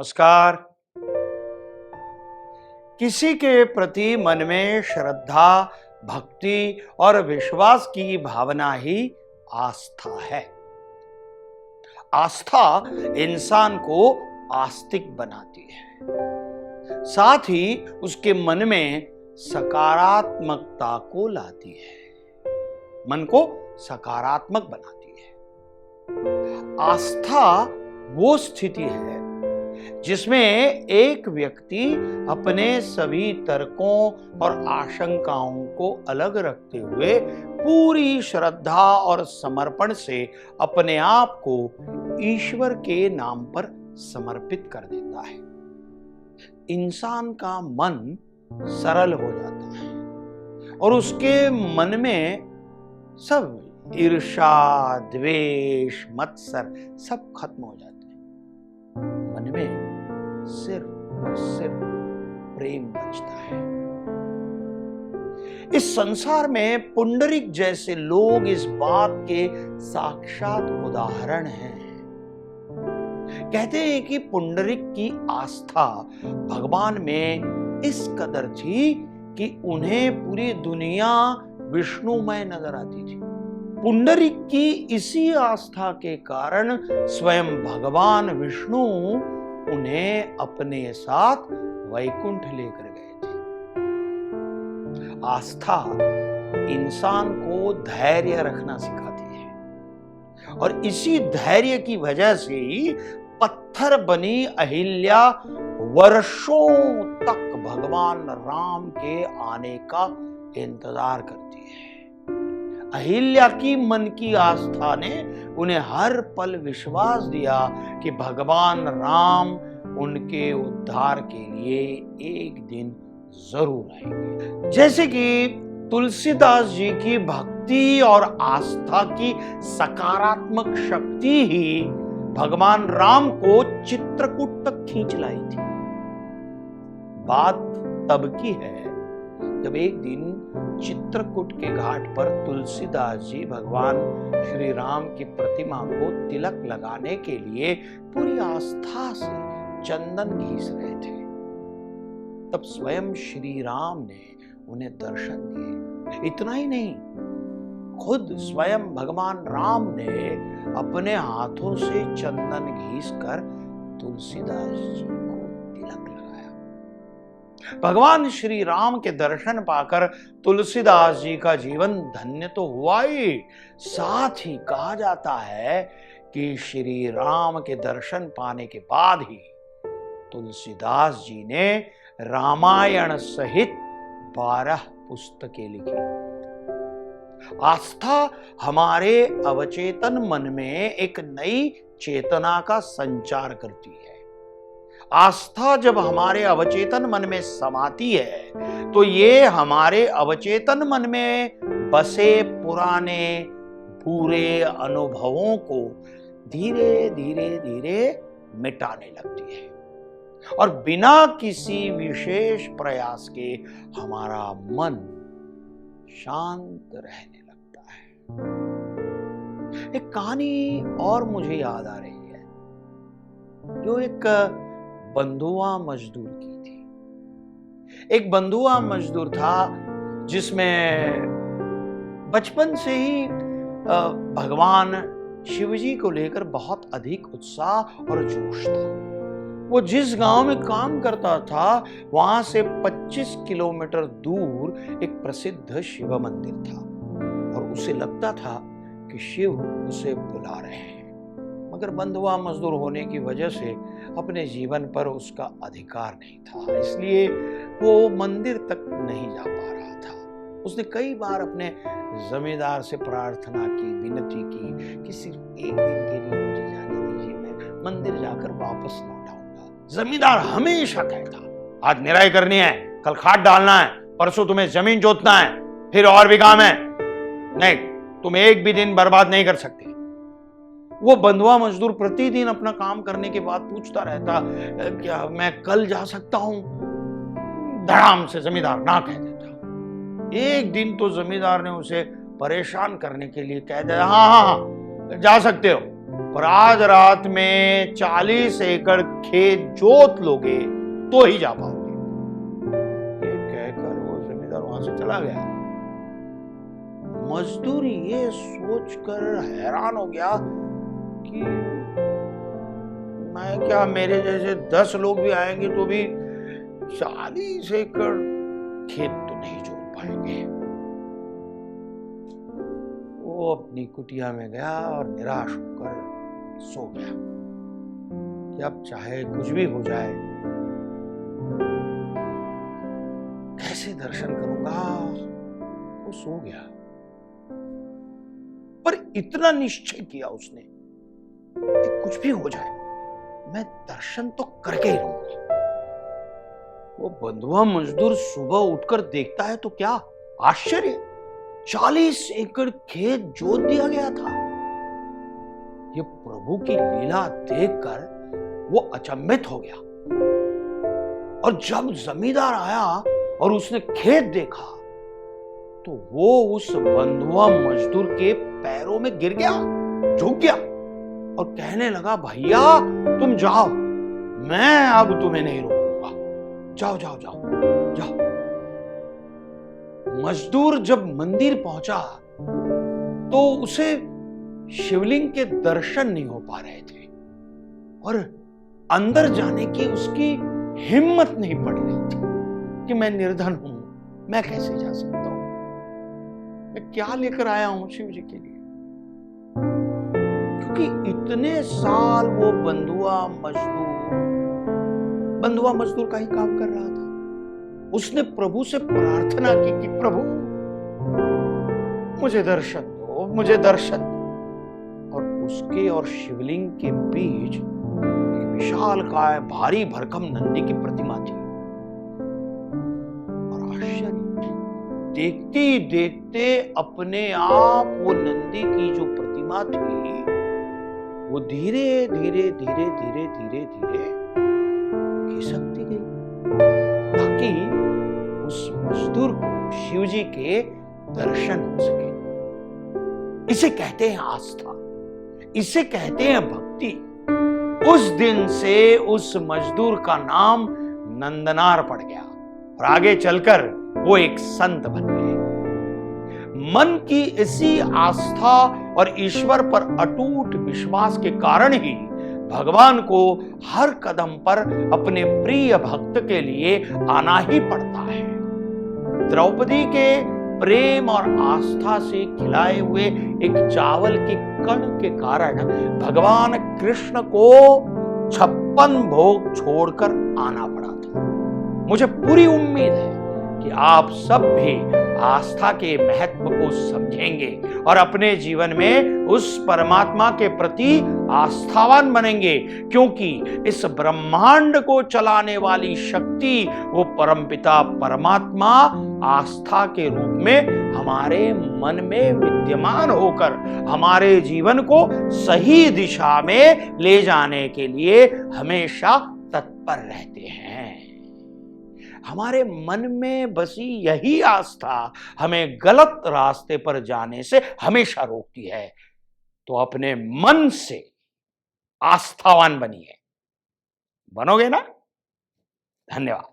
नमस्कार। किसी के प्रति मन में श्रद्धा, भक्ति और विश्वास की भावना ही आस्था है। आस्था इंसान को आस्तिक बनाती है, साथ ही उसके मन में सकारात्मकता को लाती है, मन को सकारात्मक बनाती है। आस्था वो स्थिति है जिसमें एक व्यक्ति अपने सभी तर्कों और आशंकाओं को अलग रखते हुए पूरी श्रद्धा और समर्पण से अपने आप को ईश्वर के नाम पर समर्पित कर देता है। इंसान का मन सरल हो जाता है और उसके मन में सब ईर्ष्या, द्वेष, मत्सर सब खत्म हो जाते हैं। मन में सिर्फ और सिर्फ प्रेम बचता है। इस संसार में पुंडरीक जैसे लोग इस बात के साक्षात उदाहरण हैं। कहते हैं कि पुंडरीक की आस्था भगवान में इस कदर थी कि उन्हें पूरी दुनिया विष्णुमय नजर आती थी। पुंडरीक की इसी आस्था के कारण स्वयं भगवान विष्णु उन्हें अपने साथ वैकुंठ लेकर गए थे। आस्था इंसान को धैर्य रखना सिखाती है और इसी धैर्य की वजह से ही पत्थर बनी अहिल्या वर्षों तक भगवान राम के आने का इंतजार करती है। अहिल्या की मन की आस्था ने उन्हें हर पल विश्वास दिया कि भगवान राम उनके उद्धार के लिए एक दिन जरूर आएंगे। जैसे कि तुलसीदास जी की भक्ति और आस्था की सकारात्मक शक्ति ही भगवान राम को चित्रकूट तक खींच लाई थी। बात तब की है जब एक दिन चित्रकूट के घाट पर तुलसीदास जी भगवान श्री राम की प्रतिमा को तिलक लगाने के लिए पूरी आस्था से चंदन घिस रहे थे। तब स्वयं श्री राम ने उन्हें दर्शन दिए। इतना ही नहीं, खुद स्वयं भगवान राम ने अपने हाथों से चंदन घिस कर तुलसीदास जी को तिलक लगाया। भगवान श्री राम के दर्शन पाकर तुलसीदास जी का जीवन धन्य तो हुआ ही, साथ ही कहा जाता है कि श्री राम के दर्शन पाने के बाद ही तुलसीदास जी ने रामायण सहित 12 पुस्तकें लिखी। आस्था हमारे अवचेतन मन में एक नई चेतना का संचार करती है। आस्था जब हमारे अवचेतन मन में समाती है तो ये हमारे अवचेतन मन में बसे पुराने बुरे अनुभवों को धीरे धीरे धीरे मिटाने लगती है और बिना किसी विशेष प्रयास के हमारा मन शांत रहने लगता है। एक कहानी और मुझे याद आ रही है जो एक बंधुआ मजदूर की थी। एक बंधुआ मजदूर था जिसमें बचपन से ही भगवान शिवजी को लेकर बहुत अधिक उत्साह और जोश था। वो जिस गांव में काम करता था वहां से 25 किलोमीटर दूर एक प्रसिद्ध शिव मंदिर था और उसे लगता था कि शिव उसे बुला रहे हैं, मगर बंधुआ मजदूर होने की वजह से अपने जीवन पर उसका अधिकार नहीं था, इसलिए वो मंदिर तक नहीं जा पा रहा था। उसने कई बार अपने जमींदार से प्रार्थना की, विनती की कि सिर्फ एक दिन के लिए मुझे जाने दीजिए, मैं मंदिर जाकर वापस लौट आऊंगा। जमींदार हमेशा कहता, आज निराई करनी है, कल खाद डालना है, परसों तुम्हें जमीन जोतना है, फिर और भी काम है, नहीं तुम एक भी दिन बर्बाद नहीं कर सकते। वो बंधुआ मजदूर प्रतिदिन अपना काम करने के बाद पूछता रहता, क्या मैं कल जा सकता हूं? धड़ाम से जमींदार ना कह देता। एक दिन तो जमींदार ने उसे परेशान करने के लिए कह दिया, हाँ हाँ हाँ जा सकते हो, पर आज रात में 40 एकड़ खेत जोत लोगे तो ही जा पाओगे। ये कहकर वो जमींदार वहां से चला गया। मजदूर ये सोचकर हैरान हो गया कि मैं क्या, मेरे जैसे 10 लोग भी आएंगे तो भी 40 एकड़ खेत तो नहीं जोत पाएंगे। वो अपनी कुटिया में गया और निराश होकर सो गया कि अब चाहे कुछ भी हो जाए, कैसे दर्शन करूंगा। वो सो गया, पर इतना निश्चय किया उसने कि कुछ भी हो जाए मैं दर्शन तो करके ही रहूंगा। वो बंधुआ मजदूर सुबह उठकर देखता है तो क्या आश्चर्य, 40 एकड़ खेत जोत दिया गया था। ये प्रभु की लीला देखकर वो अचंभित हो गया। और जब जमींदार आया और उसने खेत देखा तो वो उस बंधुआ मजदूर के पैरों में गिर गया, झुक गया और कहने लगा, भैया तुम जाओ, मैं अब तुम्हें नहीं रोकूंगा, जाओ जाओ जाओ जाओ। मजदूर जब मंदिर पहुंचा तो उसे शिवलिंग के दर्शन नहीं हो पा रहे थे और अंदर जाने की उसकी हिम्मत नहीं पड़ रही थी कि मैं निर्धन हूं, मैं कैसे जा सकता हूं, मैं क्या लेकर आया हूं शिव जी के लिए। क्योंकि इतने साल वो बंधुआ मजदूर का ही काम कर रहा था। उसने प्रभु से प्रार्थना की कि प्रभु मुझे दर्शन दो, मुझे दर्शन दो। और उसके और शिवलिंग के बीच एक विशालकाय भारी भरकम नंदी की प्रतिमा थी। और आश्चर्य, देखते देखते अपने आप वो नंदी की जो प्रतिमा थी वो धीरे धीरे धीरे धीरे धीरे धीरे खिसकती गई, ताकि उस मजदूर को शिव जी के दर्शन हो सके। इसे कहते हैं आस्था, इसे कहते हैं भक्ति। उस दिन से उस मजदूर का नाम नंदनार पड़ गया और आगे चलकर वो एक संत बन गए। मन की इसी आस्था और ईश्वर पर अटूट विश्वास के कारण ही भगवान को हर कदम पर अपने प्रिय भक्त के लिए आना ही पड़ता है। द्रौपदी के प्रेम और आस्था से खिलाए हुए एक चावल के कण के कारण भगवान कृष्ण को 56 भोग छोड़कर आना पड़ा था। मुझे पूरी उम्मीद है कि आप सब भी आस्था के महत्व को समझेंगे और अपने जीवन में उस परमात्मा के प्रति आस्थावान बनेंगे, क्योंकि इस ब्रह्मांड को चलाने वाली शक्ति वो परमपिता परमात्मा आस्था के रूप में हमारे मन में विद्यमान होकर हमारे जीवन को सही दिशा में ले जाने के लिए हमेशा तत्पर रहते हैं। हमारे मन में बसी यही आस्था हमें गलत रास्ते पर जाने से हमेशा रोकती है। तो अपने मन से आस्थावान बनिए, बनोगे ना? धन्यवाद।